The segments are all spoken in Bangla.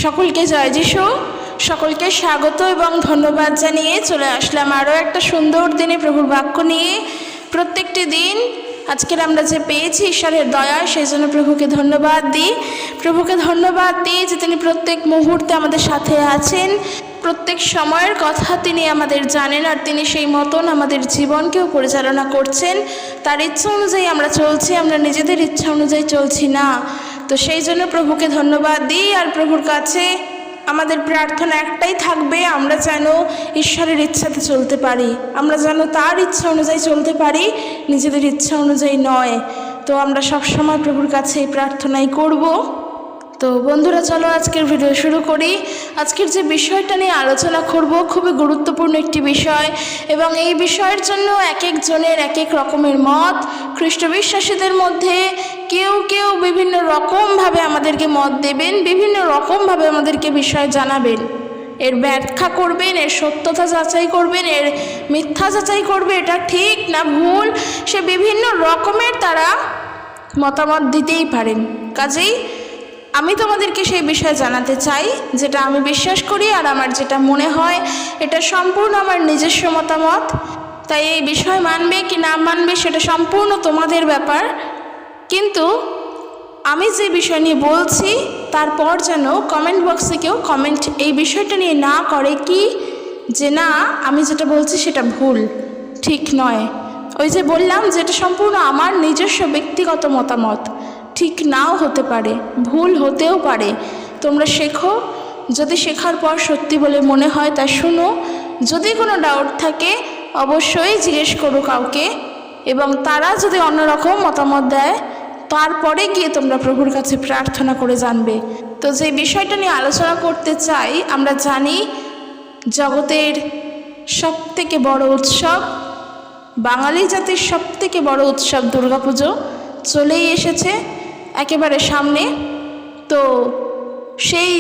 সকলকে জয় যিশু। সকলকে স্বাগত এবং ধন্যবাদ জানিয়ে চলে আসলাম আরও একটা সুন্দর দিনে প্রভুর বাক্য নিয়ে। প্রত্যেকটি দিন আজকের আমরা যে পেয়েছি ঈশ্বরের দয়া, সেই জন্য প্রভুকে ধন্যবাদ দিই। প্রভুকে ধন্যবাদ দিই যে তিনি প্রত্যেক মুহূর্তে আমাদের সাথে আছেন, প্রত্যেক সময়ের কথা তিনি আমাদের জানেন, আর তিনি সেই মতন আমাদের জীবনকেও পরিচালনা করছেন। তার ইচ্ছা অনুযায়ী আমরা চলছি, আমরা নিজেদের ইচ্ছা অনুযায়ী চলছি না। তো সেই জন্য প্রভুকে ধন্যবাদ দিই। আর প্রভুর কাছে আমাদের প্রার্থনা একটাই থাকবে, আমরা যেন ঈশ্বরের ইচ্ছাতে চলতে পারি, আমরা যেন তার ইচ্ছা অনুযায়ী চলতে পারি, নিজেদের ইচ্ছা অনুযায়ী নয়। তো আমরা সবসময় প্রভুর কাছে এই প্রার্থনাই করব। তো বন্ধুরা, চলো আজকের ভিডিও শুরু করি। আজকের যে বিষয়টা নিয়ে আলোচনা করব খুবই গুরুত্বপূর্ণ একটি বিষয়, এবং এই বিষয়ের জন্য এক একজনের এক এক রকমের মত। খ্রিস্ট বিশ্বাসীদের মধ্যে কেউ কেউ বিভিন্ন রকমভাবে আমাদেরকে মত দেবেন, বিভিন্ন রকমভাবে আমাদেরকে বিষয় জানাবেন, এর ব্যাখ্যা করবেন, এর সত্যতা যাচাই করবেন, এর মিথ্যা যাচাই করবে, এটা ঠিক না ভুল, সে বিভিন্ন রকমের তারা মতামত দিতেই পারেন। কাজেই আমি তোমাদেরকে সেই বিষয়ে জানাতে চাই যেটা আমি বিশ্বাস করি, আর আমার যেটা মনে হয় এটা সম্পূর্ণ আমার নিজস্ব মতামত। তাই এই বিষয় মানবে কি না মানবে সেটা সম্পূর্ণ তোমাদের ব্যাপার। কিন্তু আমি যে বিষয় নিয়ে বলছি তারপর যেন কমেন্ট বক্সে কেউ কমেন্ট এই বিষয়টা নিয়ে না করে কি যে না আমি যেটা বলছি সেটা ভুল, ঠিক নয়। ওই যে বললাম যেটা সম্পূর্ণ আমার নিজস্ব ব্যক্তিগত মতামত, ঠিক নাও হতে পারে, ভুল হতেও পারে। তোমরা শেখো, যদি শেখার পর সত্যি বলে মনে হয় তা শুনো, যদি কোনো ডাউট থাকে অবশ্যই জিজ্ঞেস করো কাউকে, এবং তারা যদি অন্যরকম মতামত দেয় তারপরে গিয়ে তোমরা প্রভুর কাছে প্রার্থনা করে জানবে। তো যে বিষয়টা নিয়ে আলোচনা করতে চাই, আমরা জানি জগতের সবথেকে বড় উৎসব, বাঙালি জাতির সবথেকে বড় উৎসব দুর্গাপুজো চলেই এসেছে একেবারে সামনে। তো সেই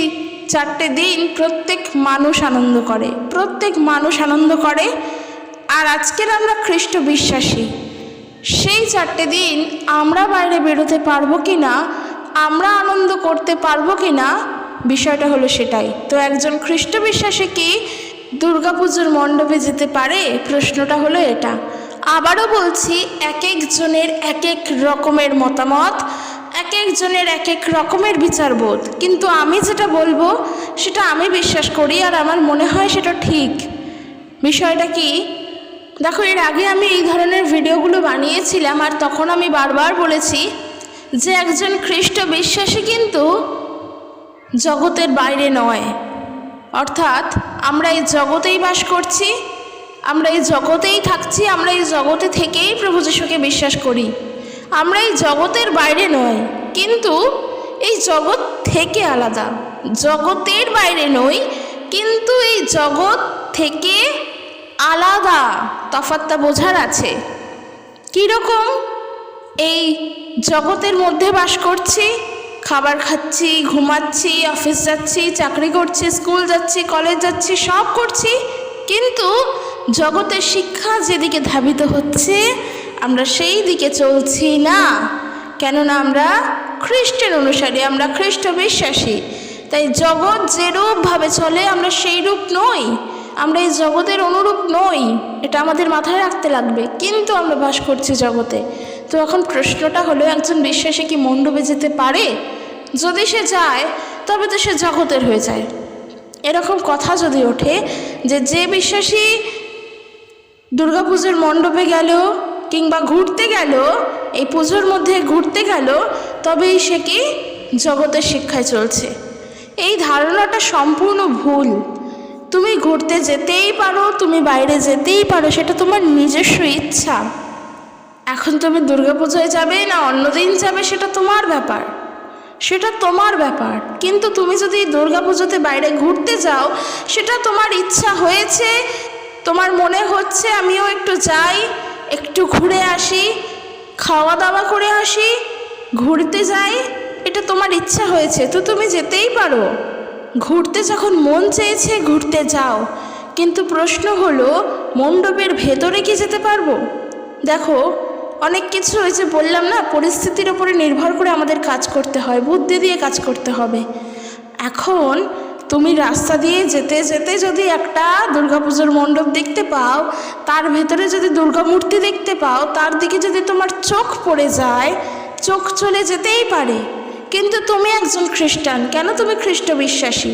4টে দিন প্রত্যেক মানুষ আনন্দ করে, প্রত্যেক মানুষ আনন্দ করে। আর আজকের আমরা খ্রিস্ট বিশ্বাসী, সেই 4টে দিন আমরা বাইরে বেরোতে পারবো কি না, আমরা আনন্দ করতে পারবো কি না, বিষয়টা হলো সেটাই। তো একজন খ্রিস্ট বিশ্বাসী কি দুর্গাপুজোর মণ্ডপে যেতে পারে? প্রশ্নটা হলো এটা। আবারও বলছি, এক একজনের এক এক রকমের মতামত, এক একজনের এক এক রকমের বিচারবোধ, কিন্তু আমি যেটা বলবো সেটা আমি বিশ্বাস করি আর আমার মনে হয় সেটা ঠিক। বিষয়টা কি দেখো, এর আগে আমি এই ধরনের ভিডিওগুলো বানিয়েছিলাম, আর তখন আমি বারবার বলেছি যে একজন খ্রিস্ট বিশ্বাসী কিন্তু জগতের বাইরে নয়। অর্থাৎ আমরা এই জগতেই বাস করছি, আমরা এই জগতেই থাকছি, আমরা এই জগতে থেকেই প্রভু যিশুকে বিশ্বাস করি। আমরা এই জগতের বাইরে নয়, কিন্তু এই জগৎ থেকে আলাদা। জগতের বাইরে নই, কিন্তু এই জগৎ থেকে আলাদা। তফাৎটা বোঝার আছে। কীরকম? এই জগতের মধ্যে বাস করছি, খাবার খাচ্ছি, ঘুমাচ্ছি, অফিস যাচ্ছি, চাকরি করছি, স্কুল যাচ্ছি, কলেজ যাচ্ছি, সব করছি, কিন্তু জগতের শিক্ষা যেদিকে ধাবিত হচ্ছে আমরা সেই দিকে চলছি না। কেননা আমরা খ্রিস্টের অনুসারী, আমরা খ্রিস্ট বিশ্বাসী। তাই জগৎ যেরূপভাবে চলে আমরা সেই রূপ নই, আমরা এই জগতের অনুরূপ নই, এটা আমাদের মাথায় রাখতে লাগবে। কিন্তু আমরা বাস করছি জগতে। তো এখন প্রশ্নটা হলো, একজন বিশ্বাসী কি মণ্ডপে যেতে পারে? যদি সে যায় তবে তো সে জগতের হয়ে যায়। এরকম কথা যদি ওঠে যে বিশ্বাসী দুর্গাপুজোর মণ্ডপে গেল কিংবা ঘুরতে গেল, এই পুজোর মধ্যে ঘুরতে গেল, তবেই সে কি জগতের শিক্ষায় চলছে, এই ধারণাটা সম্পূর্ণ ভুল। তুমি ঘুরতে যেতেই পারো, তুমি বাইরে যেতেই পারো, সেটা তোমার নিজস্ব ইচ্ছা। এখন তুমি দুর্গাপুজোয় যাবে না অন্যদিন যাবে সেটা তোমার ব্যাপার, সেটা তোমার ব্যাপার। কিন্তু তুমি যদি দুর্গাপুজোতে বাইরে ঘুরতে যাও, সেটা তোমার ইচ্ছা হয়েছে, তোমার মনে হচ্ছে আমিও একটু যাই, একটু ঘুরে আসি, খাওয়া দাওয়া করে আসি, ঘুরতে যাই, এটা তোমার ইচ্ছা হয়েছে, তো তুমি যেতেই পারো। ঘুরতে যখন মন চেয়েছে ঘুরতে যাও। কিন্তু প্রশ্ন হলো, মণ্ডপের ভেতরে কি যেতে পারবো? দেখো, অনেক কিছু ওই যে বললাম না, পরিস্থিতির ওপরে নির্ভর করে আমাদের কাজ করতে হয়, বুদ্ধি দিয়ে কাজ করতে হবে। এখন তুমি রাস্তা দিয়ে যেতে যেতে যদি একটা দুর্গাপুজোর মণ্ডপ দেখতে পাও, তার ভেতরে যদি দুর্গা মূর্তি দেখতে পাও, তার দিকে যদি তোমার চোখ পড়ে যায়, চোখ চলে যেতেই পারে। কিন্তু তুমি একজন খ্রিস্টান, কেন তুমি খ্রিস্ট বিশ্বাসী।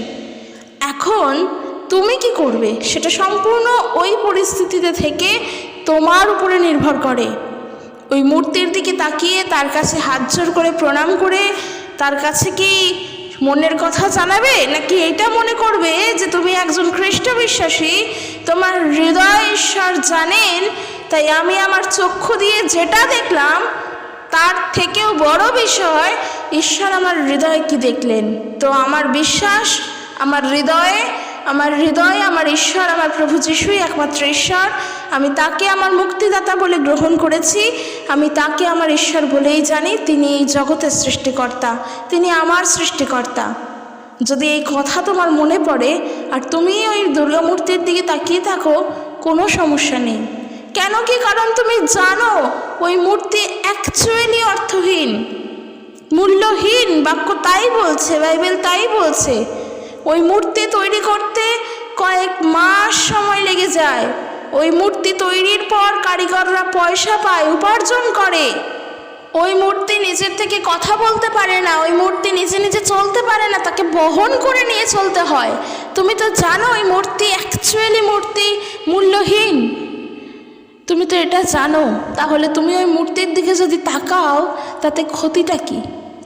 এখন তুমি কি করবে সেটা সম্পূর্ণ ওই পরিস্থিতিতে থেকে তোমার উপরে নির্ভর করে। ওই মূর্তির দিকে তাকিয়ে তার কাছে হাত জোড় করে প্রণাম করে তার কাছে কি মনের কথা জানাবে, নাকি এটা মনে করবে যে তুমি একজন খ্রিস্ট বিশ্বাসী, তোমার হৃদয় ঈশ্বর জানেন, তাই আমি আমার চক্ষু দিয়ে যেটা দেখলাম তার থেকেও বড় বিষয় ঈশ্বর আমার হৃদয়ে কি দেখলেন। তো আমার বিশ্বাস, আমার হৃদয় আমার ঈশ্বর, আমার প্রভু যিশুই একমাত্র ঈশ্বর। আমি তাকে আমার মুক্তিদাতা বলে গ্রহণ করেছি, আমি তাকে আমার ঈশ্বর বলেই জানি। তিনি এই জগতের সৃষ্টিকর্তা, তিনি আমার সৃষ্টিকর্তা। যদি এই কথা তোমার মনে পড়ে আর তুমি ওই দুর্গা মূর্তির দিকে তাকিয়ে থাকো, কোনো সমস্যা নেই। কেন কি? কারণ তুমি জানো ওই মূর্তি অ্যাকচুয়ালি অর্থহীন, মূল্যহীন। বাক্য তাই বলছে, বাইবেল তাই বলছে। ওই মূর্তি তৈরি করতে কয়েক মাস সময় লেগে যায়। ওই মূর্তি তৈরির পর কারিগররা পয়সা পায়, উপার্জন করে। ওই মূর্তি নিজের থেকে কথা বলতে পারে না, ওই মূর্তি নিজে নিজে চলতে পারে না, তাকে বহন করে নিয়ে চলতে হয়। তুমি তো জানো ওই মূর্তি অ্যাকচুয়ালি মূর্তি মূল্যহীন, তুমি তো এটা জানো। তাহলে তুমি ওই মূর্তির দিকে যদি তাকাও, তাতে ক্ষতিটা কি?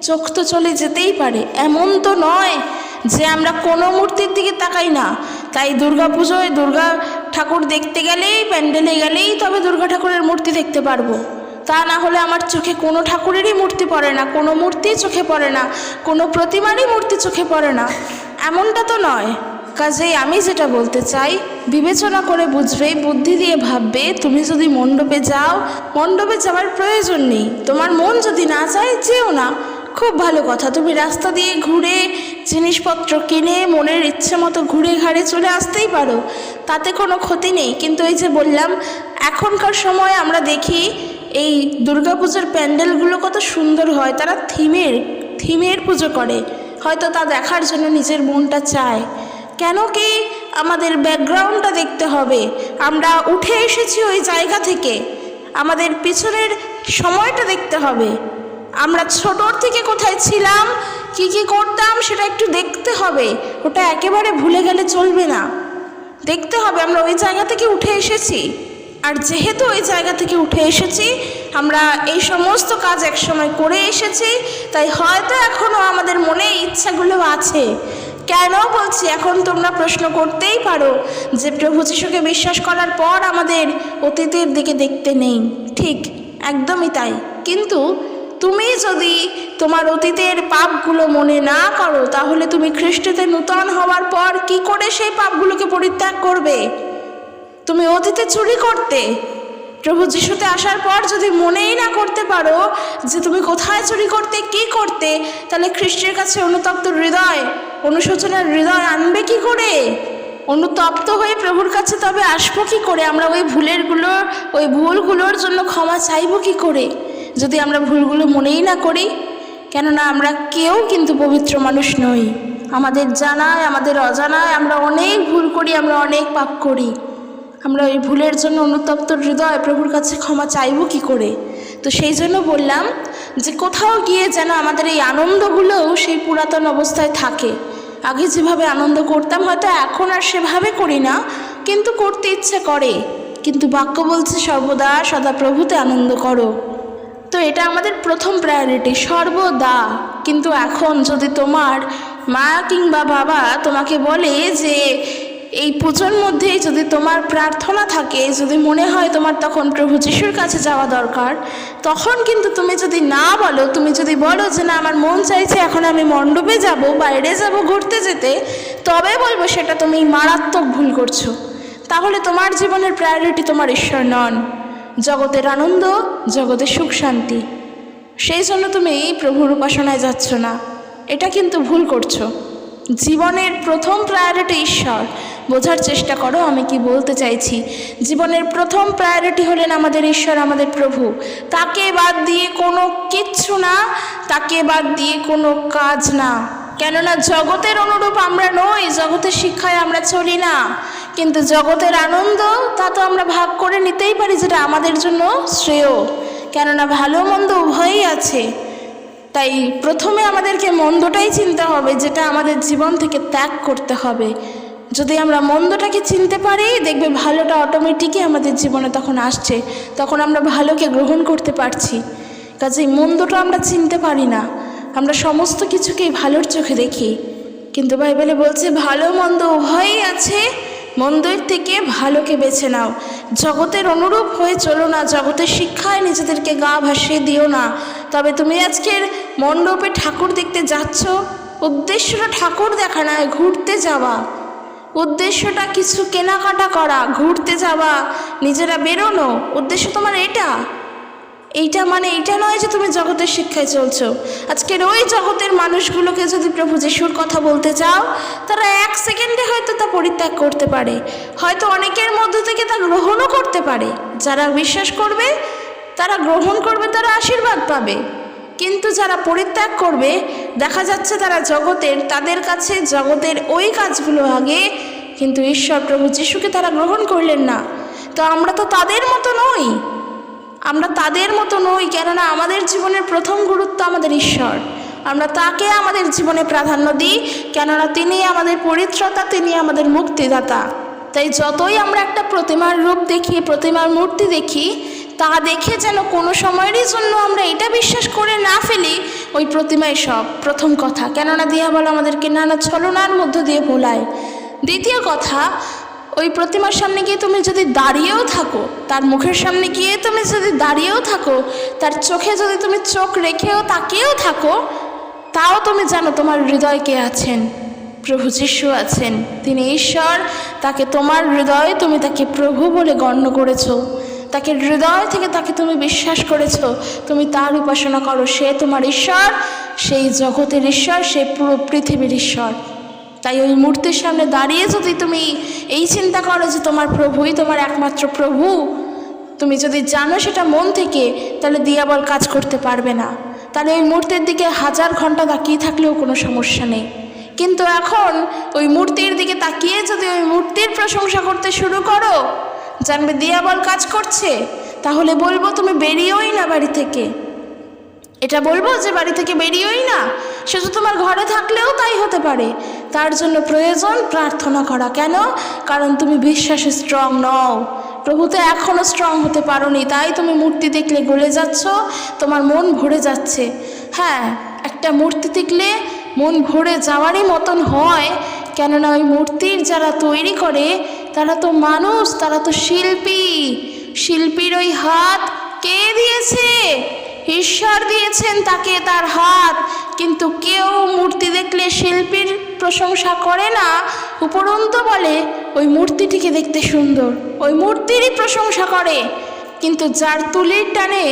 চোখ তো চলে যেতেই পারে। এমন তো নয় যে আমরা কোনো মূর্তির দিকে তাকাই না। তাই দুর্গা পুজোয় দুর্গা ঠাকুর দেখতে গেলেই, প্যান্ডেলে গেলেই তবে দুর্গা ঠাকুরের মূর্তি দেখতে পারবো। তা না হলে আমার চোখে কোনো ঠাকুরেরই মূর্তি পড়ে না, কোনো মূর্তি চোখে পড়ে না, কোনো প্রতিমারই মূর্তি চোখে পড়ে না, এমনটা তো নয়। কাজেই আমি যেটা বলতে চাই, বিবেচনা করে বুঝবে, বুদ্ধি দিয়ে ভাববে। তুমি যদি মণ্ডপে যাও, মণ্ডপে যাওয়ার প্রয়োজন নেই। তোমার মন যদি না চায়, যেও না, খুব ভালো কথা। তুমি রাস্তা দিয়ে ঘুরে জিনিসপত্র কিনে মনের ইচ্ছে মতো ঘুরে ঘাড়ে চলে আসতেই পারো, তাতে কোনো ক্ষতি নেই। কিন্তু এই যে বললাম, এখনকার সময় আমরা দেখি এই দুর্গাপুজোর প্যান্ডেলগুলো কত সুন্দর হয়। তারা থিমের পুজো করে, হয়তো তা দেখার জন্য নিজের মনটা চায়। কেন কি? আমাদের ব্যাকগ্রাউন্ডটা দেখতে হবে। আমরা উঠে এসেছি ওই জায়গা থেকে, আমাদের পিছনের সময়টা দেখতে হবে। আমরা ছোটোর থেকে কোথায় ছিলাম, কি কি করতাম, সেটা একটু দেখতে হবে। ওটা একেবারে ভুলে গেলে চলবে না, দেখতে হবে আমরা ওই জায়গা থেকে উঠে এসেছি। আর যেহেতু ওই জায়গা থেকে উঠে এসেছি, আমরা এই সমস্ত কাজ একসময় করে এসেছি, তাই হয়তো এখনও আমাদের মনে ইচ্ছাগুলো আছে। কেন বলছি? এখন তোমরা প্রশ্ন করতেই পারো যে প্রভু যিশুকে বিশ্বাস করার পর আমাদের অতীতের দিকে দেখতে নেই। ঠিক, একদমই তাই। কিন্তু তুমি যদি তোমার অতীতের পাপগুলো মনে না করো, তাহলে তুমি খ্রিস্টতে নূতন হওয়ার পর কি করে সেই পাপগুলোকে পরিত্যাগ করবে? তুমি অতীতে চুরি করতে, প্রভু যিশুতে আসার পর যদি মনেই না করতে পারো যে তুমি কোথায় চুরি করতে, কি করতে, তাহলে খ্রিস্টের কাছে অনুতপ্ত হৃদয়, অনুশোচনার হৃদয় আনবে কি করে? অনুতপ্ত হয়ে প্রভুর কাছে তবে আসবো কি করে? আমরা ওই ভুলগুলোর জন্য ক্ষমা চাইবো কি করে যদি আমরা ভুলগুলো মনেই না করি? কেননা আমরা কেউ কিন্তু পবিত্র মানুষ নই। আমাদের জানায়, আমাদের অজানায় আমরা অনেক ভুল করি, আমরা অনেক পাপ করি। আমরা ওই ভুলের জন্য অনুতপ্ত হৃদয় প্রভুর কাছে ক্ষমা চাইব কি করে? তো সেই জন্য বললাম যে কোথাও গিয়ে যেন আমাদের এই আনন্দগুলোও সেই পুরাতন অবস্থায় থাকে। আগে যেভাবে আনন্দ করতাম, হয়তো এখন আর সেভাবে করি না, কিন্তু করতে ইচ্ছে করে। কিন্তু বাক্য বলছে সর্বদা সদা প্রভুতে আনন্দ করো। তো এটা আমাদের প্রথম প্রায়োরিটি, সর্বদা। কিন্তু এখন যদি তোমার মা কিংবা বাবা তোমাকে বলে যে এই পুজোর মধ্যেই যদি তোমার প্রার্থনা থাকে, যদি মনে হয় তোমার তখন প্রভু যিশুর কাছে যাওয়া দরকার, তখন কিন্তু তুমি যদি না বলো, তুমি যদি বলো যে না আমার মন চাইছে এখন আমি মণ্ডপে যাব, বাইরে যাব ঘুরতে যেতে, তবে বলবো সেটা তুমি মারাত্মক ভুল করছো। তাহলে তোমার জীবনের প্রায়োরিটি তোমার ঈশ্বর নন, জগতের আনন্দ, জগতের সুখ শান্তি। সেই জন্য তুমি এই প্রভুর উপাসনায় যাচ্ছ না, এটা কিন্তু ভুল করছো। জীবনের প্রথম প্রায়োরিটি ঈশ্বর। বোঝার চেষ্টা করো আমি কি বলতে চাইছি। জীবনের প্রথম প্রায়োরিটি হলেন আমাদের ঈশ্বর, আমাদের প্রভু। তাকে বাদ দিয়ে কোনো কিচ্ছু না, তাকে বাদ দিয়ে কোনো কাজ না। কেননা জগতের অনুরূপ আমরা নই, জগতের শিক্ষায় আমরা চলি না, কিন্তু জগতের আনন্দ তা তো আমরা ভাগ করে নিতেই পারি, যেটা আমাদের জন্য শ্রেয়। কেননা ভালো মন্দ উভয়ই আছে। তাই প্রথমে আমাদেরকে মন্দটাই চিনতে হবে, যেটা আমাদের জীবন থেকে ত্যাগ করতে হবে। যদি আমরা মন্দটাকে চিনতে পারি, দেখবে ভালোটা অটোমেটিকই আমাদের জীবনে তখন আসছে, তখন আমরা ভালোকে গ্রহণ করতে পারছি। কাজেই মন্দটা আমরা চিনতে পারি না, আমরা সমস্ত কিছুকেই ভালোর চোখে দেখি। কিন্তু বাইবেলে বলছে ভালো মন্দ উভয়ই আছে, মন্দের থেকে ভালোকে বেছে নাও। জগতের অনুরূপ হয়ে চলো না, জগতের শিক্ষায় নিজেদেরকে গা ভাসিয়ে দিও না। তবে তুমি আজকের মণ্ডপে ঠাকুর দেখতে যাচ্ছ, উদ্দেশ্যটা ঠাকুর দেখা নয়, ঘুরতে যাওয়া। উদ্দেশ্যটা কিছু কেনাকাটা করা, ঘুরতে যাওয়া, নিজেরা বেরোনো, উদ্দেশ্য তোমার এইটা মানে এইটা নয় যে তুমি জগতের শিক্ষায় চলছো। আজকের ওই জগতের মানুষগুলোকে যদি প্রভু যিশুর কথা বলতে চাও, তারা 1 সেকেন্ডে হয়তো তা পরিত্যাগ করতে পারে, হয়তো অনেকের মধ্য থেকে তা গ্রহণও করতে পারে। যারা বিশ্বাস করবে, তারা গ্রহণ করবে, তারা আশীর্বাদ পাবে। কিন্তু যারা পরিত্যাগ করবে, দেখা যাচ্ছে তারা তাদের কাছে জগতের ওই কাজগুলো আগে, কিন্তু ঈশ্বর প্রভু যিশুকে তারা গ্রহণ করলেন না। তো আমরা তো তাদের মতো নই, কেননা আমাদের জীবনের প্রথম গুরুত্ব আমাদের ঈশ্বর। আমরা তাকে আমাদের জীবনে প্রাধান্য দিই, কেননা তিনি আমাদের পরিত্রাতা, তিনি আমাদের মুক্তিদাতা। তাই যতই আমরা একটা প্রতিমার রূপ দেখি, প্রতিমার মূর্তি দেখি, তা দেখে যেন কোনো সময়েরই জন্য আমরা এটা বিশ্বাস করে না ফেলি ওই প্রতিমাই সব, প্রথম কথা। কেননা দিয়াবল আমাদেরকে নানা ছলনার মধ্য দিয়ে ভোলায়। দ্বিতীয় কথা, ওই প্রতিমার সামনে গিয়ে তুমি যদি দাঁড়িয়েও থাকো, তার মুখের সামনে গিয়ে তুমি যদি দাঁড়িয়েও থাকো, তার চোখে যদি তুমি চোখ রেখেও তাকিয়েও থাকো, তাও তুমি জানো তোমার হৃদয়ে কে আছেন? প্রভু যিশু আছেন। তিনি ঈশ্বর, তাকে তোমার হৃদয়ে তুমি তাকে প্রভু বলে গণ্য করেছো, তাকে হৃদয় থেকে তাকে তুমি বিশ্বাস করেছো, তুমি তার উপাসনা করো। সে তোমার ঈশ্বর, সেই জগতের ঈশ্বর, সেই পুরো পৃথিবীর ঈশ্বর। তাই ওই মূর্তির সামনে দাঁড়িয়ে যদি তুমি এই চিন্তা করো যে তোমার প্রভুই তোমার একমাত্র প্রভু, তুমি যদি জানো সেটা মন থেকে, তাহলে দিয়াবল কাজ করতে পারবে না। তাহলে ওই মূর্তির দিকে 1000 ঘন্টা তাকিয়ে থাকলেও কোনো সমস্যা নেই। কিন্তু এখন ওই মূর্তির দিকে তাকিয়ে যদি ওই মূর্তির প্রশংসা করতে শুরু করো, জানবে দিয়াবল কাজ করছে। তাহলে বলবো তুমি বেরিয়েই না বাড়ি থেকে। এটা বলবো যে বাড়ি থেকে বেরিয়েই না, শুধু তোমার ঘরে থাকলেও তাই হতে পারে। তার জন্য প্রয়োজন প্রার্থনা করা। কেন? কারণ তুমি বিশ্বাসে স্ট্রং নও, প্রভুতে এখনও স্ট্রং হতে পারোনি, তাই তুমি মূর্তি দেখলে গলে যাচ্ছ, তোমার মন ভরে যাচ্ছে। হ্যাঁ, একটা মূর্তি দেখলে মন ভরে যাওয়ারই মতন হয়, কেননা ওই মূর্তির যারা তৈরি করে তারা তো মানুষ, তারা তো শিল্পী। শিল্পীর ওই হাত কে দিয়েছে? ঈশ্বর দিয়েছেন তাকে তার হাত। কিন্তু কেউ মূর্তি দেখলে শিল্পীর প্রশংসা করে না, উপরন্তু বলে ওই মূর্তিটিকে দেখতে সুন্দর, ওই মূর্তিরই প্রশংসা করে। কিন্তু যার তুলির টানে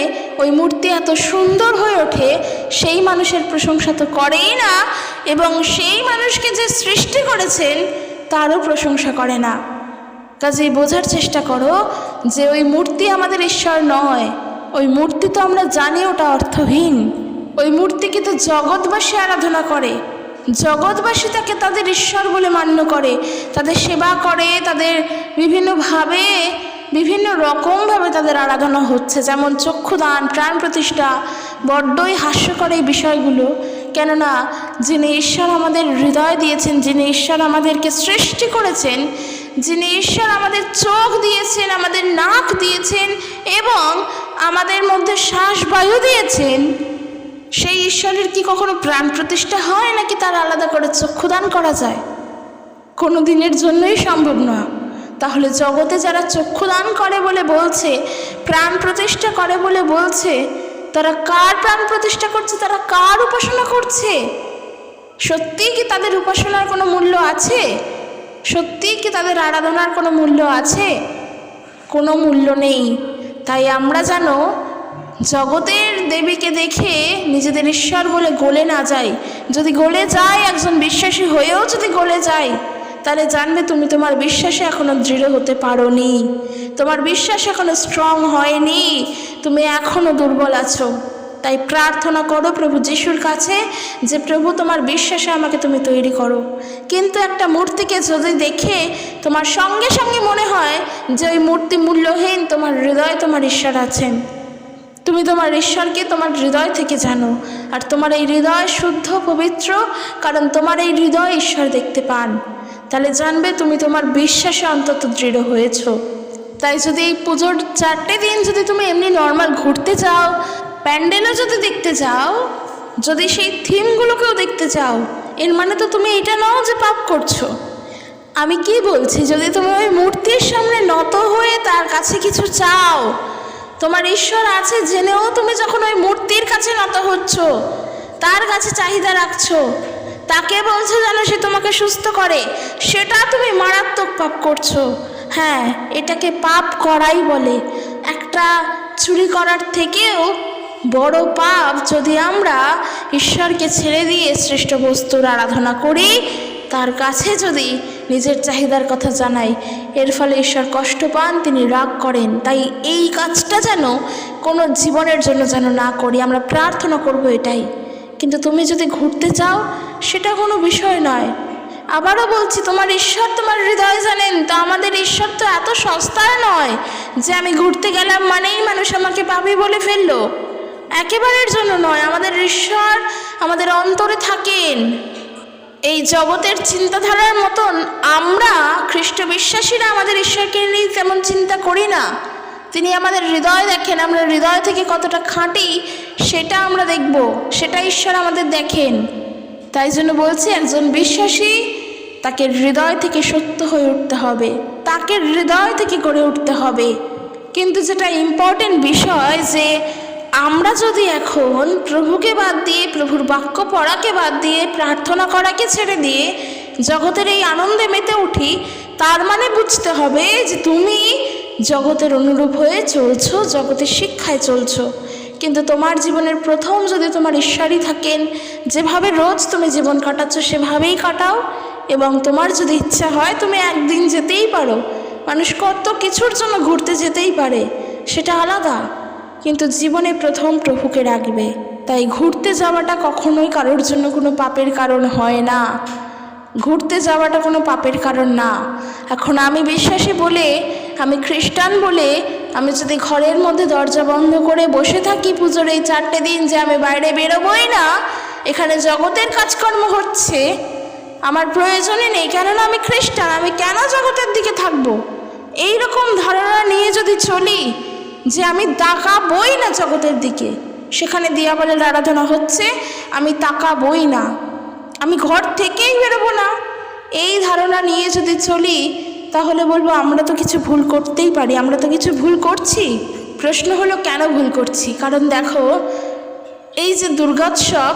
ওই মূর্তি এত সুন্দর হয়ে ওঠে, সেই মানুষের প্রশংসা তো করেই না, এবং সেই মানুষকে যে সৃষ্টি করেছেন তারও প্রশংসা করে না। কাজেই বোঝার চেষ্টা করো যে ওই মূর্তি আমাদের ঈশ্বর নয়। ওই মূর্তি তো আমরা জানি ওটা অর্থহীন। ওই মূর্তিকে তো জগৎবাসী আরাধনা করে, জগৎবাসী তাকে তাদের ঈশ্বর বলে মান্য করে, তাদের সেবা করে, তাদের বিভিন্নভাবে বিভিন্ন রকমভাবে তাদের আরাধনা হচ্ছে। যেমন চক্ষুদান, প্রাণ প্রতিষ্ঠা, বড্ডই হাস্যকর এই বিষয়গুলো। কেননা যিনি ঈশ্বর আমাদের হৃদয় দিয়েছেন, যিনি ঈশ্বর আমাদেরকে সৃষ্টি করেছেন, যিনি ঈশ্বর আমাদের চোখ দিয়েছেন, আমাদের নাক দিয়েছেন এবং আমাদের মধ্যে শ্বাস বায়ু দিয়েছেন, সেই ঈশ্বরের কি কখনো প্রাণ প্রতিষ্ঠা হয় নাকি তার আলাদা করে চক্ষুদান করা যায়? কোনো দিনের জন্যই সম্ভব না। তাহলে জগতে যারা চক্ষুদান করে বলে বলছে, প্রাণ প্রতিষ্ঠা করে বলে বলছে, তারা কার প্রাণ প্রতিষ্ঠা করছে? তারা কার উপাসনা করছে? সত্যিই কি তাদের উপাসনার কোনো মূল্য আছে? সত্যিই কি তাদের আরাধনার কোনো মূল্য আছে? কোনো মূল্য নেই। তাই আমরা যেন জগতের দেবীকে দেখে নিজেদের ঈশ্বর বলে গলে না যাই। যদি গলে যায়, একজন বিশ্বাসী হয়েও যদি গলে যায়, তাহলে জানবে তুমি তোমার বিশ্বাসে এখনও দৃঢ় হতে পারোনি, তোমার বিশ্বাস এখনও স্ট্রং হয়নি, তুমি এখনও দুর্বল আছো। তাই প্রার্থনা করো প্রভু যিশুর কাছে যে প্রভু তোমার বিশ্বাসে আমাকে তুমি তৈরি করো। কিন্তু একটা মূর্তিকে যদি দেখে তোমার সঙ্গে সঙ্গে মনে হয় যে ওই মূর্তি মূল্যহীন, তোমার হৃদয়ে তোমার ঈশ্বর আছেন। তুমি তোমার ঈশ্বরকে তোমার হৃদয় থেকে জানো, আর তোমার এই হৃদয় শুদ্ধ পবিত্র, কারণ তোমার এই হৃদয় ঈশ্বর দেখতে পান। তাহলে জানবে তুমি তোমার বিশ্বাসে অন্তত দৃঢ় হয়েছ। তাই যদি এই পুজোর 4টে দিন যদি তুমি এমনি নর্মাল ঘুরতে যাও, প্যান্ডেলও যদি দেখতে যাও, যদি সেই থিমগুলোকেও দেখতে চাও, এর মানে তো তুমি এটা নাও যে পাপ করছো। আমি কি বলছি, যদি তুমি ওই মূর্তির সামনে নত হয়ে তার কাছে কিছু চাও, তোমার ঈশ্বর আছে জেনেও তুমি যখন ওই মূর্তির কাছে নত হচ্ছ, তার কাছে চাহিদা রাখছো, তাকে বলছো যেন সে তোমাকে সুস্থ করে, সেটা তুমি মারাত্মক পাপ করছো। হ্যাঁ, এটাকে পাপ করাই বলে। একটা চুরি করার থেকেও বড় পাপ যদি আমরা ঈশ্বরকে ছেড়ে দিয়ে শ্রেষ্ঠ বস্তুর আরাধনা করি, তার কাছে যদি নিজের চাহিদার কথা জানাই, এর ফলে ঈশ্বর কষ্ট পান, তিনি রাগ করেন। তাই এই কাজটা যেন কোনো জীবনের জন্য যেন না করি, আমরা প্রার্থনা করব এটাই। কিন্তু তুমি যদি ঘুরতে চাও, সেটা কোনো বিষয় নয়। আবারও বলছি, তোমার ঈশ্বর তোমার হৃদয় জানেন। তো আমাদের ঈশ্বর তো এত সস্তার নয় যে আমি ঘুরতে গেলাম মানেই মানুষ আমাকে পাবে বলে ফেললো। একেবারের জন্য নয়, আমাদের ঈশ্বর আমাদের অন্তরে থাকেন। এই জগতের চিন্তাধারার মতন আমরা খ্রিস্ট বিশ্বাসীরা আমাদের ঈশ্বরকে নিয়ে তেমন চিন্তা করি না। তিনি আমাদের হৃদয় দেখেন, আমরা হৃদয় থেকে কতটা খাঁটি সেটা আমরা দেখব, সেটা ঈশ্বর আমাদের দেখেন। তাই জন্য বলছি, একজন বিশ্বাসী তাকে হৃদয় থেকে সত্য হয়ে উঠতে হবে, তাকে হৃদয় থেকে গড়ে উঠতে হবে। কিন্তু যেটা ইম্পর্টেন্ট বিষয়, যে আমরা যদি এখন প্রভুকে বাদ দিয়ে, প্রভুর বাক্য পড়াকে বাদ দিয়ে, প্রার্থনা করাকে ছেড়ে দিয়ে জগতের এই আনন্দে মেতে উঠি, তার মানে বুঝতে হবে যে তুমি জগতের অনুরূপ হয়ে চলছো, জগতের শিক্ষায় চলছো। কিন্তু তোমার জীবনের প্রথম যদি তোমার ঈশ্বরই থাকেন, যেভাবে রোজ তুমি জীবন কাটাচ্ছ সেভাবেই কাটাও। এবং তোমার যদি ইচ্ছা হয় তুমি একদিন যেতেই পারো, মানুষ কত কিছুর জন্য ঘুরতে যেতেই পারে, সেটা আলাদা। কিন্তু জীবনে প্রথম প্রভুকে রাখবে। তাই ঘুরতে যাওয়াটা কখনোই কারোর জন্য কোনো পাপের কারণ হয় না। ঘুরতে যাওয়াটা কোনো পাপের কারণ না। এখন আমি বিশ্বাসী বলে, আমি খ্রিস্টান বলে, আমি যদি ঘরের মধ্যে দরজা বন্ধ করে বসে থাকি পুজোর এই 4টে দিন, যে আমি বাইরে বেরোবই না, এখানে জগতের কাজকর্ম হচ্ছে, আমার প্রয়োজনই নেই, কেননা আমি খ্রিস্টান, আমি কেন জগতের দিকে থাকবো, এই রকম ধারণা নিয়ে যদি চলি যে আমি তাকাবই না জগতের দিকে, সেখানে দিয়াবলের আরাধনা হচ্ছে, আমি তাকাবই না, আমি ঘর থেকেই বেরোবো না, এই ধারণা নিয়ে যদি চলি, তাহলে বলবো আমরা তো কিছু ভুল করতেই পারি, আমরা তো কিছু ভুল করছি। প্রশ্ন হলো কেন ভুল করছি? কারণ দেখো, এই যে দুর্গোৎসব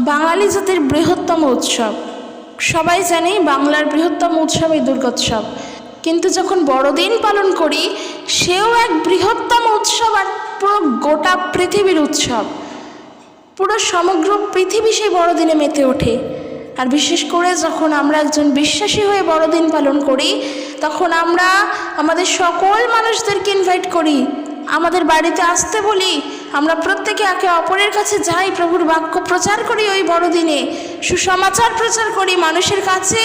বাঙালি জাতির বৃহত্তম উৎসব, সবাই জানে বাংলার বৃহত্তম উৎসব এই দুর্গোৎসব। কিন্তু যখন বড়দিন পালন করি, সেও এক বৃহত্তম উৎসব, আর পুরো গোটা পৃথিবীর উৎসব, পুরো সমগ্র পৃথিবী সেই বড়দিনে মেতে ওঠে। আর বিশেষ করে যখন আমরা একজন বিশ্বাসী হয়ে বড়দিন পালন করি, তখন আমরা আমাদের সকল মানুষদেরকে ইনভাইট করি, আমাদের বাড়িতে আসতে বলি, আমরা প্রত্যেকে একে অপরের কাছে যাই, প্রভুর বাক্য প্রচার করি, ওই বড়দিনে সুসমাচার প্রচার করি, মানুষের কাছে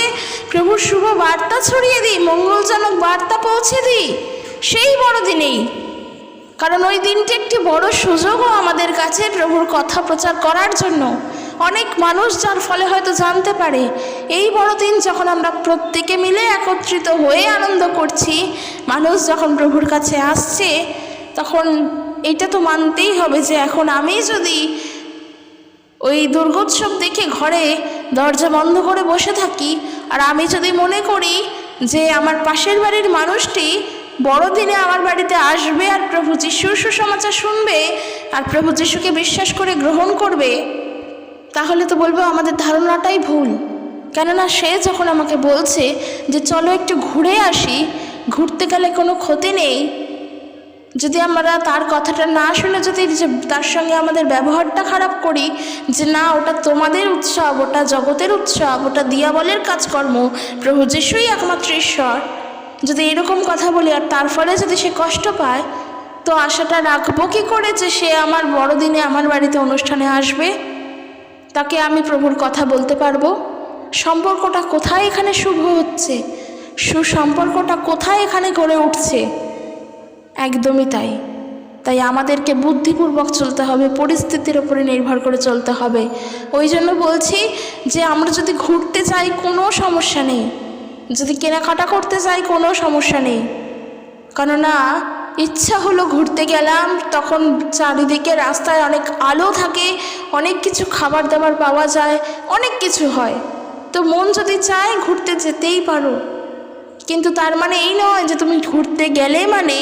প্রভুর শুভ বার্তা ছড়িয়ে দিই, মঙ্গলজনক বার্তা পৌঁছে দিই সেই বড়দিনেই। কারণ ওই দিনটি একটি বড় সুযোগও আমাদের কাছে প্রভুর কথা প্রচার করার জন্য। অনেক মানুষ যার ফলে হয়তো জানতে পারে। এই বড়দিন যখন আমরা প্রত্যেকে মিলে একত্রিত হয়ে আনন্দ করছি, মানুষ যখন প্রভুর কাছে আসছে, তখন এটা তো মানতেই হবে যে এখন আমি যদি ওই দুর্গোৎসব দেখে ঘরে দরজা বন্ধ করে বসে থাকি, আর আমি যদি মনে করি যে আমার পাশের বাড়ির মানুষটি বড়দিনে আমার বাড়িতে আসবে আর প্রভু যিশুর সুসমাচার শুনবে আর প্রভু যিশুকে বিশ্বাস করে গ্রহণ করবে, তাহলে তো বলবো আমাদের ধারণাটাই ভুল। কেননা সে যখন আমাকে বলছে যে চলো একটু ঘুরে আসি, ঘুরতে গেলে কোনো ক্ষতি নেই, যদি আমরা তার কথাটা না শুনে যদি তার সঙ্গে আমাদের ব্যবহারটা খারাপ করি, যে না ওটা তোমাদের উৎসব, ওটা জগতের উৎসব, ওটা দিয়াবলের কাজকর্ম, প্রভু যিশুই একমাত্র ঈশ্বর, যদি এরকম কথা বলি আর তার ফলে যদি সে কষ্ট পায়, তো আশাটা রাখবো কী করে যে সে আমার বড়দিনে আমার বাড়িতে অনুষ্ঠানে আসবে, তাকে আমি প্রভুর কথা বলতে পারবো? সম্পর্কটা কোথায় এখানে শুভ হচ্ছে, সুসম্পর্কটা কোথায় এখানে গড়ে উঠছে? একদমই তাই। তাই আমাদেরকে বুদ্ধিপূর্বক চলতে হবে, পরিস্থিতির উপরে নির্ভর করে চলতে হবে। ওই জন্য বলছি যে আমরা যদি ঘুরতে যাই কোনো সমস্যা নেই, যদি কেনাকাটা করতে যাই কোনো সমস্যা নেই, কেননা ইচ্ছা হলো ঘুরতে গেলাম, তখন চারিদিকে রাস্তায় অনেক আলো থাকে, অনেক কিছু খাবার দাবার পাওয়া যায়, অনেক কিছু হয়। তো মন যদি চায় ঘুরতে যেতেই পারো, কিন্তু তার মানে এই নয় যে তুমি ঘুরতে গেলে মানে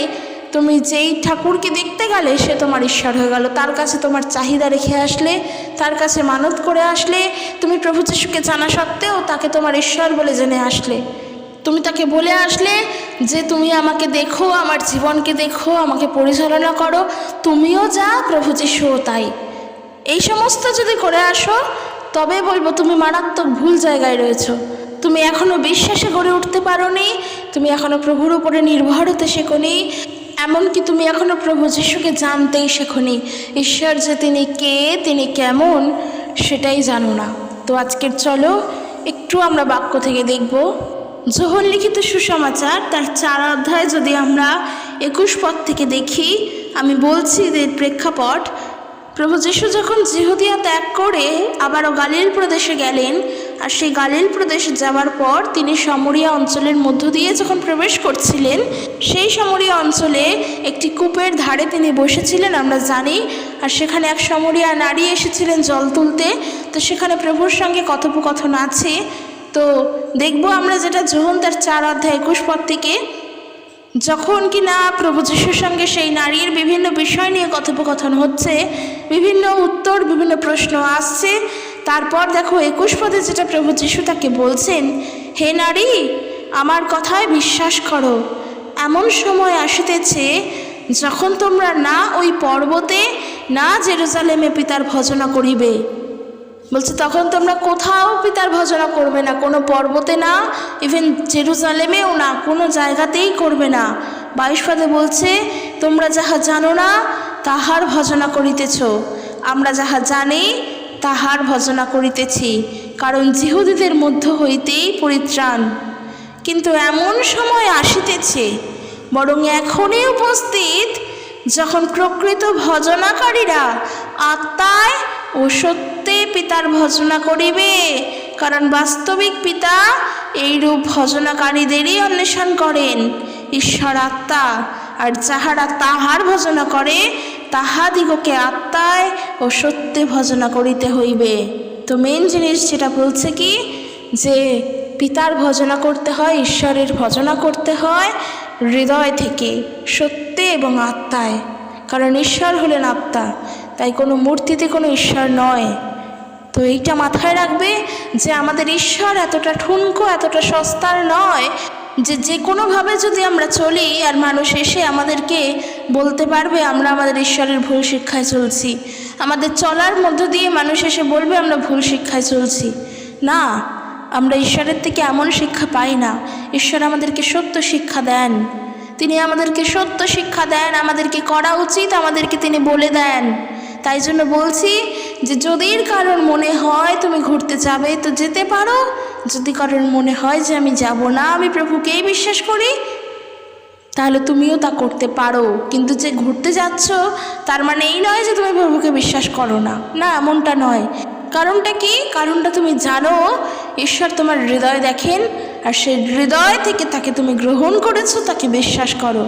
তুমি যেই ঠাকুরকে দেখতে গেলে সে তোমার ঈশ্বর হয়ে গেল। তার কাছে তোমার চাহিদা রেখে আসলে, তার কাছে মানত করে আসলে, তুমি প্রভু যিশুকে জানা সত্ত্বেও তাকে তোমার ঈশ্বর বলে জেনে আসলে, তুমি তাকে বলে আসলে যে তুমি আমাকে দেখো, আমার জীবনকে দেখো, আমাকে পরিচালনা করো, তুমিও যা প্রভু যিশুও তাই। এই সমস্ত যদি করে আসো তবে বলবো তুমি মারাত্মক ভুল জায়গায় রয়েছো। তুমি এখনও বিশ্বাসে গড়ে উঠতে পারোনি, তুমি এখনও প্রভুর উপরে নির্ভর হতে শেখোনি, এমনকি তুমি এখনও প্রভু যিশুকে জানতেই শেখোনি। ঈশ্বর যে তিনি কে, তিনি কেমন সেটাই জানো না। তো আজকের চলো একটু আমরা বাক্য থেকে দেখব। যোহন লিখিত সুসমাচার তার 4 অধ্যায় যদি আমরা 21 পদ থেকে দেখি, আমি বলছি এর প্রেক্ষাপট। প্রভু যিশু যখন জিহুদিয়া ত্যাগ করে আবারও গালিল প্রদেশে গেলেন, আর সেই গালিল প্রদেশে যাওয়ার পর তিনি সামরিয়া অঞ্চলের মধ্য দিয়ে যখন প্রবেশ করছিলেন, সেই সামরিয়া অঞ্চলে একটি কূপের ধারে তিনি বসেছিলেন আমরা জানি। আর সেখানে এক সামরিয়া নারী এসেছিলেন জল তুলতে। তো সেখানে প্রভুর সঙ্গে কথোপকথন আছে। তো দেখব আমরা যেটা যোহন তার 4 অধ্যায় 21 পদ থেকে, যখন কি না প্রভু যিশুর সঙ্গে সেই নারীর বিভিন্ন বিষয় নিয়ে কথোপকথন হচ্ছে, বিভিন্ন উত্তর, বিভিন্ন প্রশ্ন আসছে। তারপর দেখো 21 পদে যেটা প্রভু যিশু তাকে বলছেন, হে নারী, আমার কথায় বিশ্বাস করো, এমন সময় আসিতেছে যখন তোমরা না ওই পর্বতে না জেরুজালেমে পিতার ভজনা করিবে। বলছে তখন তোমরা কোথাও পিতার ভজনা করবে না, কোনো পর্বতে না, ইভেন জেরুজালেমেও না, কোনো জায়গাতেই করবে না। 22 পদে বলছে, তোমরা যাহা জানো না তাহার ভজনা করিতেছ, আমরা যাহা জানি তাহার ভজনা করিতেছি, কারণ জিহুদীদের মধ্য হইতেই পরিত্রাণ। কিন্তু এমন সময় আসিতেছে, বরং এখনই উপস্থিত, যখন প্রকৃত ভজনাকারীরা আত্মায় ও সত্যে পিতার ভজনা করিবে, কারণ বাস্তবিক পিতা এইরূপ ভজনাকারীদেরই অন্বেষণ করেন। ঈশ্বর আত্মা, আর যাহারা তাহার ভজনা করে তাহাদিগকে আত্মায় ও সত্যে ভজনা করিতে হইবে। তো মেন জিনিস যেটা বলছে কি, যে পিতার ভজনা করতে হয়, ঈশ্বরের ভজনা করতে হয় হৃদয় থেকে, সত্যে এবং আত্মায়। কারণ ঈশ্বর হলেন আত্মা, তাই কোনো মূর্তিতে কোনো ঈশ্বর নয়। তো এইটা মাথায় রাখবে যে আমাদের ঈশ্বর এতটা ঠুনকো, এতটা সস্তার নয় যে যে কোনোভাবে যদি আমরা চলি আর মানুষ এসে আমাদেরকে বলতে পারবে আমরা আমাদের ঈশ্বরের ভুল শিক্ষায় চলছি, আমাদের চলার মধ্য দিয়ে মানুষ এসে বলবে আমরা ভুল শিক্ষায় চলছি। না, আমরা ঈশ্বরের থেকে এমন শিক্ষা পাই না। ঈশ্বর আমাদেরকে সত্য শিক্ষা দেন, তিনি আমাদেরকে সত্য শিক্ষা দেন, আমাদেরকে করা উচিত আমাদেরকে তিনি বলে দেন। তাই জন্য বলছি যে যদি কারোর মনে হয় তুমি ঘুরতে যাবে তো যেতে পারো, যদি কারোর মনে হয় যে আমি যাব না, আমি প্রভুকেই বিশ্বাস করি, তাহলে তুমিও তা করতে পারো। কিন্তু যে ঘুরতে যাচ্ছ তার মানে এই নয় যে তুমি প্রভুকে বিশ্বাস করো না, না, এমনটা নয়। কারণটা কি? কারণটা তুমি জানো ঈশ্বর তোমার হৃদয় দেখেন, আর সেই হৃদয় থেকে তাকে তুমি গ্রহণ করেছো, তাকে বিশ্বাস করো।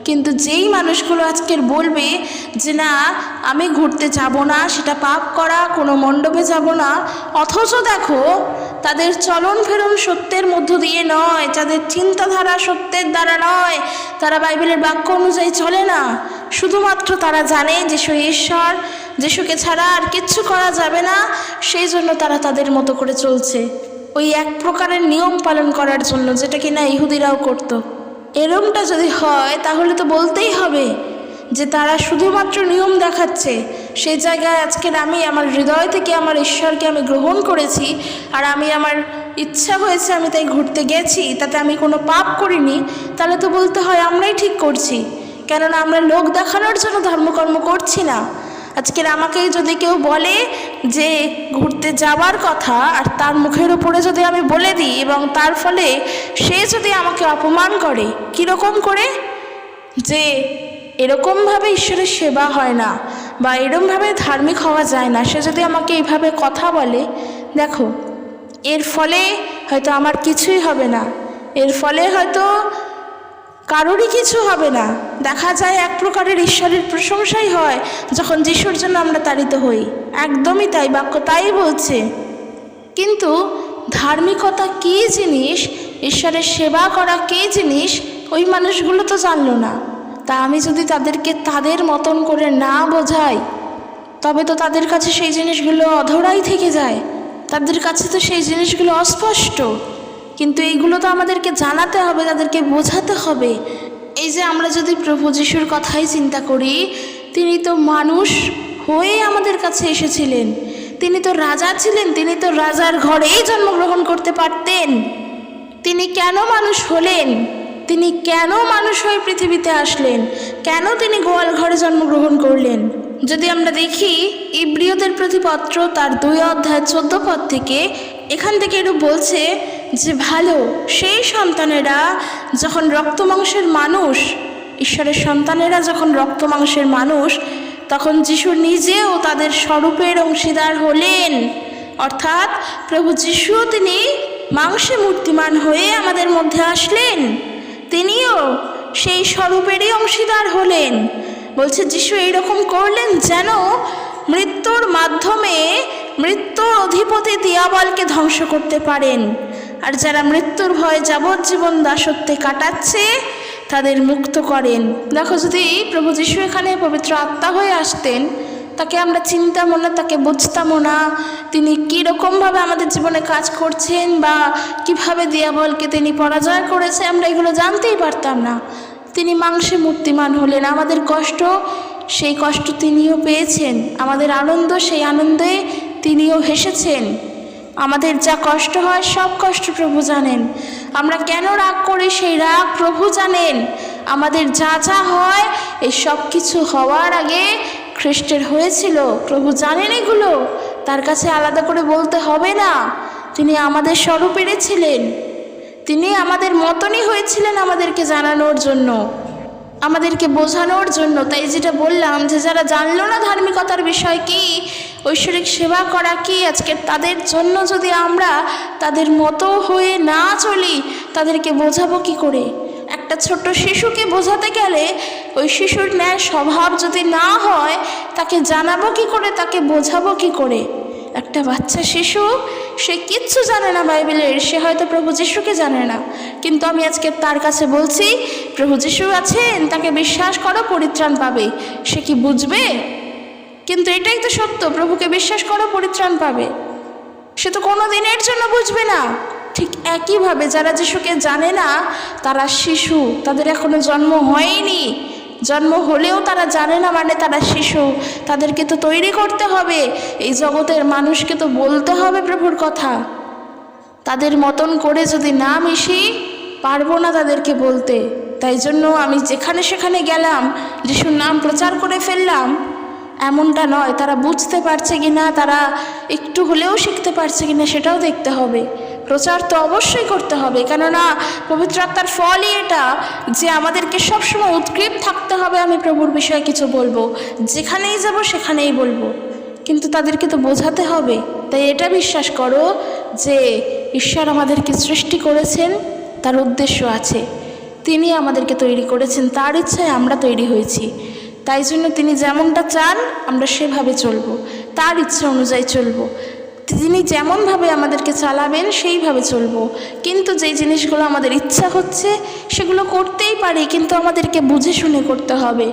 কিন্তু যেই মানুষগুলো আজকের বলবে যে না আমি ঘুরতে যাব না, সেটা পাপ করা, কোনো মণ্ডপে যাব না, অথচ দেখো তাদের চলন ফেরন সত্যের মধ্য দিয়ে নয়, তাদের চিন্তাধারা সত্যের দ্বারা নয়, তারা বাইবেলের বাক্য অনুযায়ী চলে না। শুধুমাত্র তারা জানে যিশু ঈশ্বর, যিশুকে ছাড়া আর কিচ্ছু করা যাবে না, সেই জন্য তারা তাদের মতো করে চলছে, ওই এক প্রকারের নিয়ম পালন করার জন্য, যেটা কিনা ইহুদিরাও করত। এরমটা যদি হয় তাহলে তো বলতেই হবে যে তারা শুধুমাত্র নিয়ম দেখাচ্ছে। সেই জায়গায় আজকের আমি আমার হৃদয় থেকে আমার ঈশ্বরকে আমি গ্রহণ করেছি, আর আমি আমার ইচ্ছা হয়েছে আমি তাই ঘুরতে গেছি, তাতে আমি কোনো পাপ করিনি, তাহলে তো বলতে হয় আমরাই ঠিক করছি। কেননা আমরা লোক দেখানোর জন্য ধর্মকর্ম করছি না। আজকের আমাকে যদি কেউ বলে যে ঘুরতে যাওয়ার কথা, আর তার মুখের উপরে যদি আমি বলে দিই এবং তার ফলে সে যদি আমাকে অপমান করে, কীরকম করে, যে এরকমভাবে ঈশ্বরের সেবা হয় না বা এরকমভাবে ধার্মিক হওয়া যায় না, সে যদি আমাকে এইভাবে কথা বলে, দেখো এর ফলে হয়তো আমার কিছুই হবে না, এর ফলে হয়তো কারোরই কিছু হবে না। দেখা যায় এক প্রকারের ঈশ্বরের প্রশংসাই হয় যখন যিশুর জন্য আমরা তাড়িত হই। একদমই তাই, বাক্য তাই বলছে। কিন্তু ধার্মিকতা কী জিনিস, ঈশ্বরের সেবা করা কী জিনিস, ওই মানুষগুলো তো জানলো না। তা আমি যদি তাদেরকে তাদের মতন করে না বোঝাই, তবে তো তাদের কাছে সেই জিনিসগুলো অধরাই থেকে যায়, তাদের কাছে তো সেই জিনিসগুলো অস্পষ্ট। কিন্তু এইগুলো তো আমাদেরকে জানাতে হবে, তাদেরকে বোঝাতে হবে। এই যে আমরা যদি প্রভু যিশুর কথাই চিন্তা করি, তিনি তো মানুষ হয়ে আমাদের কাছে এসেছিলেন, তিনি তো রাজা ছিলেন, তিনি তো রাজার ঘরেই জন্মগ্রহণ করতে পারতেন। তিনি কেন মানুষ হলেন, তিনি কেন মানুষ হয়ে পৃথিবীতে আসলেন, কেন তিনি গোয়াল ঘরে জন্মগ্রহণ করলেন? যদি আমরা দেখি ইব্রিয়দের প্রতি পত্র তার 2 অধ্যায় 14 পদ থেকে, এখান থেকে একটু বলছে যে ভালো সেই সন্তানেরা যখন রক্ত মাংসের মানুষ, ঈশ্বরের সন্তানেরা যখন রক্ত মাংসের মানুষ, তখন যিশু নিজেও তাদের স্বরূপের অংশীদার হলেন। অর্থাৎ প্রভু যিশুও তিনি মাংসে মূর্তিমান হয়ে আমাদের মধ্যে আসলেন, তিনিও সেই স্বরূপেরই অংশীদার হলেন। বলছে যিশু এইরকম করলেন যেন মৃত্যুর মাধ্যমে মৃত্যুর অধিপতি দিয়াবলকে ধ্বংস করতে পারেন, আর যারা মৃত্যুর ভয়ে যাবজ্জীবন দাসত্বে কাটাচ্ছে তাদের মুক্ত করেন। দেখো, যদি প্রভু যিশু এখানে পবিত্র আত্মা হয়ে আসতেন, তাকে আমরা চিনতামও না, তাকে বুঝতামও না, তিনি কীরকমভাবে আমাদের জীবনে কাজ করছেন বা কিভাবে দিয়াবলকে তিনি পরাজয় করেছে, আমরা এগুলো জানতেই পারতাম না। তিনি মাংসে মূর্তিমান হলেন, আমাদের কষ্ট সেই কষ্ট তিনিও পেয়েছেন, আমাদের আনন্দ সেই আনন্দে তিনিও হেসেছেন। আমাদের যা কষ্ট হয় সব কষ্ট প্রভু জানেন, আমরা কেন রাগ করি সেই রাগ প্রভু জানেন। আমাদের যা যা হয় এই সব কিছু হওয়ার আগে খ্রিস্টের হয়েছিল, প্রভু জানেন এগুলো, তার কাছে আলাদা করে বলতে হবে না। তিনি আমাদের স্বরূপেরই ছিলেন, তিনি আমাদের মতনই হয়েছিলেন আমাদেরকে জানানোর জন্য, আমাদেরকে বোঝানোর জন্য। তাই যেটা বললাম যে যারা জানলো না ধার্মিকতার বিষয় কি, ঐশ্বরিক সেবা করা কি, আজকে তাদের জন্য যদি আমরা তাদের মতো হয়ে না চলি, তাদেরকে বোঝাবো কি করে? একটা ছোট্ট শিশুকে বোঝাতে গেলে ওই শিশুর ন্যায় স্বভাব যদি না হয়, তাকে জানাবো কি করে, তাকে বোঝাবো কি করে? একটা বাচ্চা শিশু, সে কিচ্ছু জানে না বাইবেলের, সে হয়তো প্রভু যিশুকে জানে না, কিন্তু আমি আজকে তার কাছে বলছি প্রভু যিশু আছেন, তাকে বিশ্বাস করো, পরিত্রাণ পাবে। সে কি বুঝবে? কিন্তু এটাই তো সত্য, প্রভুকে বিশ্বাস করো, পরিত্রাণ পাবে। সে তো কোনো দিনের জন্য বুঝবে না। ঠিক একইভাবে যারা যিশুকে জানে না তারা শিশু, তাদের এখনো জন্ম হয়নি, জন্ম হলেও তারা জানে না মানে তারা শিশু। তাদেরকে তো তৈরি করতে হবে, এই জগতের মানুষকে তো বলতে হবে প্রভুর কথা। তাদের মতন করে যদি না মিশি, পারবো না তাদেরকে বলতে। তাই জন্য আমি যেখানে সেখানে গেলাম, যিশুর নাম প্রচার করে ফেললাম, এমনটা নয়। তারা বুঝতে পারছে কি না, তারা একটু হলেও শিখতে পারছে কি না, সেটাও দেখতে হবে। প্রচার তো অবশ্যই করতে হবে, কেননা পবিত্র আত্মার ফলই এটা যে আমাদেরকে সবসময় উৎকৃপ থাকতে হবে। আমি প্রভুর বিষয়ে কিছু বলবো, যেখানেই যাব সেখানেই বলবো, কিন্তু তাদেরকে তো বোঝাতে হবে। তাই এটা বিশ্বাস করো যে ঈশ্বর আমাদেরকে সৃষ্টি করেছেন, তার উদ্দেশ্য আছে, তিনি আমাদেরকে তৈরি করেছেন, তার ইচ্ছায় আমরা তৈরি হয়েছি। তাই জন্য তিনি যেমনটা চান আমরা সেভাবে চলবো, তার ইচ্ছা অনুযায়ী চলবো। তিনি যেমনভাবে আমাদেরকে চালাবেন সেইভাবে চলবো। কিন্তু যেই জিনিসগুলো আমাদের ইচ্ছা হচ্ছে সেগুলো করতেই পারি, কিন্তু আমাদেরকে বুঝে শুনে করতে হবে।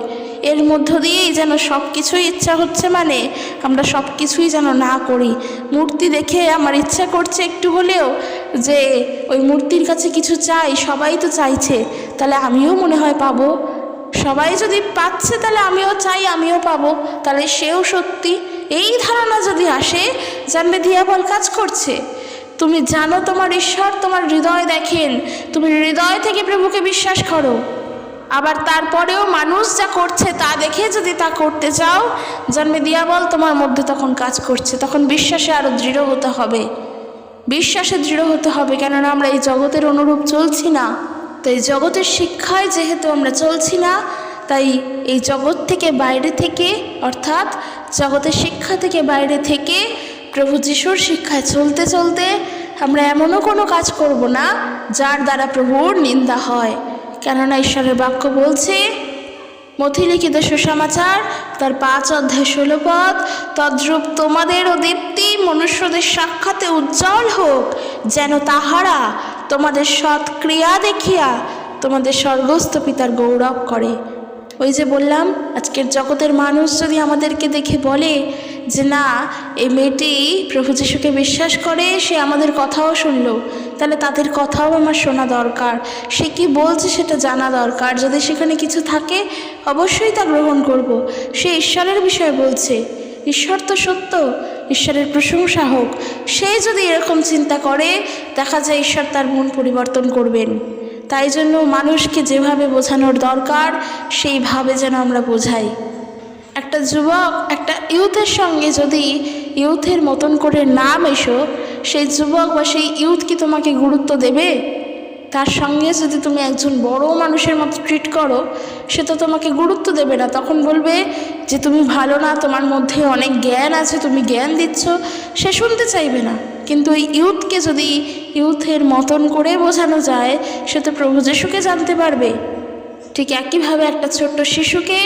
এর মধ্য দিয়েই যেন সব কিছুই ইচ্ছা হচ্ছে মানে আমরা সব কিছুই যেন না করি। মূর্তি দেখে আমার ইচ্ছা করছে একটু হলেও যে ওই মূর্তির কাছে কিছু চাই, সবাই তো চাইছে, তাহলে আমিও মনে হয় পাবো। সবাই যদি পাচ্ছে তাহলে আমিও চাই, আমিও পাবো, তাহলে সেও সত্যি। এই ধারণা যদি আসে, জানবে দিয়াবল কাজ করছে। তুমি জানো তোমার ঈশ্বর তোমার হৃদয় দেখেন, তুমি হৃদয় থেকে প্রভুকে বিশ্বাস করো, আবার তারপরেও মানুষ যা করছে তা দেখে যদি তা করতে চাও, জন্মে দিয়া বল তোমার মধ্যে তখন কাজ করছে। তখন বিশ্বাসে আরও দৃঢ় হতে হবে, বিশ্বাসে দৃঢ় হতে হবে, কেননা আমরা এই জগতের অনুরূপ চলছি না। তো এই জগতের শিক্ষায় যেহেতু আমরা চলছি না, তাই এই জগৎ থেকে বাইরে থেকে, অর্থাৎ জগতের শিক্ষা থেকে বাইরে থেকে প্রভু যিশুর শিক্ষায় চলতে চলতে আমরা এমনও কোনো কাজ করব না যার দ্বারা প্রভুর নিন্দা হয়। কেননা ঈশ্বরের বাক্য বলছে, মথি লিখিত সুসমাচার তার 5 অধ্যায় 16 পদ, তদ্রূপ তোমাদেরও দীপ্তি মনুষ্যদের সাক্ষাতে উজ্জ্বল হোক, যেন তাহারা তোমাদের সৎ ক্রিয়া দেখিয়া তোমাদের স্বর্গস্থ পিতার গৌরব করে। ওই যে বললাম, আজকের জগতের মানুষ যদি আমাদেরকে দেখে বলে যে না, এই মেয়েটি প্রভু যিশুকে বিশ্বাস করে, সে আমাদের কথাও শুনলো, তাহলে তাদের কথাও আমার শোনা দরকার, সে কি বলছে সেটা জানা দরকার। যদি সেখানে কিছু থাকে অবশ্যই তা গ্রহণ করব। সে ঈশ্বরের বিষয়ে বলছে, ঈশ্বর তো সত্য, ঈশ্বরের প্রশংসা হোক। সে যদি এরকম চিন্তা করে, দেখা যায় ঈশ্বর তার মন পরিবর্তন করবেন। তাই জন্য মানুষকে যেভাবে বোঝানোর দরকার সেইভাবে যেন আমরা বোঝাই। একটা যুবক একটা ইউথের সঙ্গে যদি ইউথের মতন করে না মেশো, সেই যুবক বা সেই ইউথ কি তোমাকে গুরুত্ব দেবে? তার সঙ্গে যদি তুমি একজন বড় মানুষের মতো ট্রিট করো, সে তো তোমাকে গুরুত্ব দেবে না। তখন বলবে যে তুমি ভালো না, তোমার মধ্যে অনেক জ্ঞান আছে, তুমি জ্ঞান দিচ্ছ, সে শুনতে চাইবে না। কিন্তু এই ইউথকে যদি ইউথের মতন করে বোঝানো যায়, সে তো প্রভু যিশুকে জানতে পারবে। ঠিক একইভাবে একটা ছোট্ট শিশুকে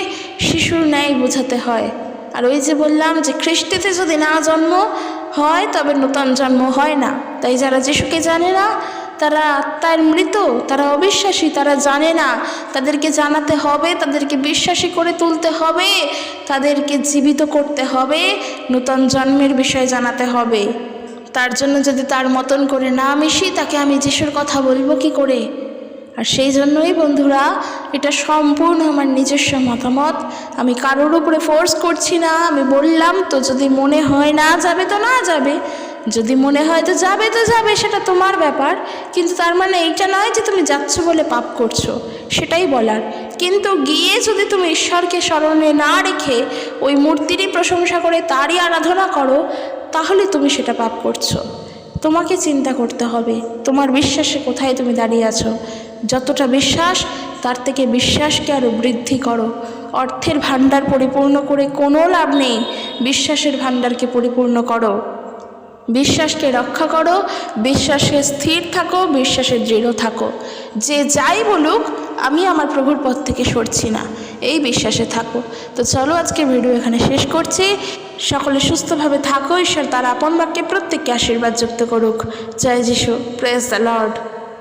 শিশুর ন্যায় বোঝাতে হয়। আর ওই যে বললাম যে খ্রিস্টতে যদি না জন্ম হয় তবে নূতন জন্ম হয় না। তাই যারা যিশুকে জানে না তারা আত্মার মৃত, তারা অবিশ্বাসী, তারা জানে না। তাদেরকে জানাতে হবে, তাদেরকে বিশ্বাসী করে তুলতে হবে, তাদেরকে জীবিত করতে হবে, নূতন জন্মের বিষয়ে জানাতে হবে। তার জন্য যদি তার মতন করে না মিশি, তাকে আমি যিশুর কথা বলবো কি করে? আর সেই জন্যই বন্ধুরা, এটা সম্পূর্ণ আমার নিজস্ব মতামত, আমি কারোর উপরে ফোর্স করছি না। আমি বললাম তো, যদি মনে হয় না যাবে তো না যাবে, যদি মনে হয় তো যাবে তো যাবে, সেটা তোমার ব্যাপার। কিন্তু তার মানে এইটা নয় যে তুমি যাচ্ছ বলে পাপ করছো, সেটাই বলার। কিন্তু গিয়ে যদি তুমি ঈশ্বরকে স্মরণে না রেখে ওই মূর্তিরই প্রশংসা করে তারই আরাধনা করো, তাহলে তুমি সেটা পাপ করছো। তোমাকে চিন্তা করতে হবে তোমার বিশ্বাসে কোথায় তুমি দাঁড়িয়ে আছো। যতটা বিশ্বাস, তার থেকে বিশ্বাসকে আরও বৃদ্ধি করো। অর্থের ভাণ্ডার পরিপূর্ণ করে কোনো লাভ নেই, বিশ্বাসের ভাণ্ডারকে পরিপূর্ণ করো, বিশ্বাসকে রক্ষা করো, বিশ্বাসে স্থির থাকো, বিশ্বাসে দৃঢ় থাকো। যে যাই বলুক, আমি আমার প্রভুর পথ থেকে সরছি না, এই বিশ্বাসে থাকো। তো চলো, আজকে ভিডিও এখানে শেষ করছি। সকলে সুস্থভাবে থাকো। ঈশ্বর তার আপন বাক্যে প্রত্যেককে আশীর্বাদ যুক্ত করুক। জয় যিশু, প্রেজ দ্য লর্ড।